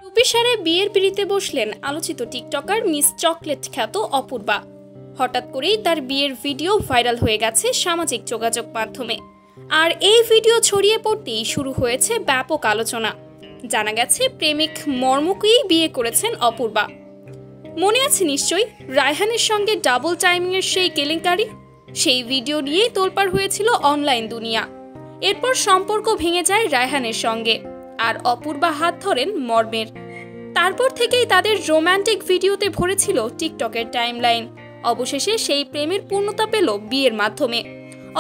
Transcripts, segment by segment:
টুপিসারে বিয়ের পিড়িতে বসলেন আলোচিত টিকটকার মিস চকলেট খ্যাত অপূর্বা। হঠাৎ করেই তার বিয়ের ভিডিও ভাইরাল হয়ে গেছে সামাজিক যোগাযোগ মাধ্যমে। আর এই ভিডিও ছড়িয়ে পড়তেই শুরু হয়েছে ব্যাপক আলোচনা। জানা গেছে প্রেমিক মর্মকেই বিয়ে করেছেন অপূর্বা। মনে আছে নিশ্চয়ই রায়হানের সঙ্গে ডাবল টাইমিংয়ের সেই কেলেঙ্কারি। সেই ভিডিও নিয়েই তোলপাড় হয়েছিল অনলাইন দুনিয়া। এরপর সম্পর্ক ভেঙে যায় রায়হানের সঙ্গে, আর অপূর্বা হাত ধরেন মর্মের। তারপর থেকেই তাদের রোম্যান্টিক ভিডিওতে ভরেছিল টিকটকের টাইমলাইন। অবশেষে সেই প্রেমের পূর্ণতা পেল বিয়ের মাধ্যমে।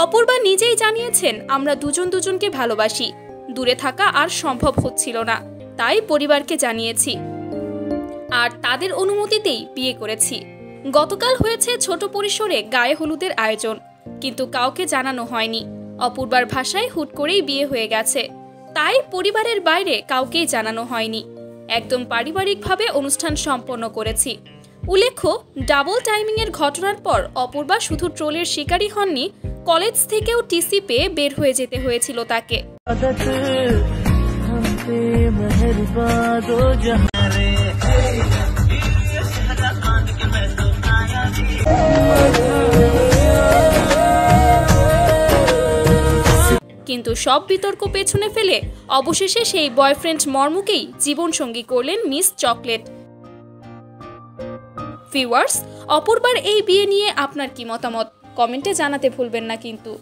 অপূর্বা নিজেই জানিয়েছেন, আমরা দুজনকে ভালোবাসি, দূরে থাকা আর সম্ভব হচ্ছিল না, তাই পরিবারকে জানিয়েছি আর তাদের অনুমতিতেই বিয়ে করেছি। গতকাল হয়েছে ছোট পরিসরে গায়ে হলুদের আয়োজন, কিন্তু কাউকে জানানো হয়নি। অপূর্বার ভাষায় হুট করেই বিয়ে হয়ে গেছে, তাই পরিবারের বাইরে কাউকেই জানানো হয়নি। একদম পারিবারিকভাবে অনুষ্ঠান সম্পন্ন করেছি। উল্লেখ্য, ডাবল টাইমিংয়ের ঘটনার পর অপূর্বা শুধু ট্রোলের শিকারী হননি, কলেজ থেকেও টিসি পেয়ে বের হয়ে যেতে হয়েছিল তাকে। কিন্তু সব বিতর্ক পেছনে ফেলে অবশেষে সেই বয়ফ্রেন্ড মর্মকেই জীবনসঙ্গী করলেন মিস চকলেট। ভিউয়ার্স, অপূর্বার এই বিয়ে নিয়ে আপনার কি মতামত কমেন্টে জানাতে ভুলবেন না কিন্তু।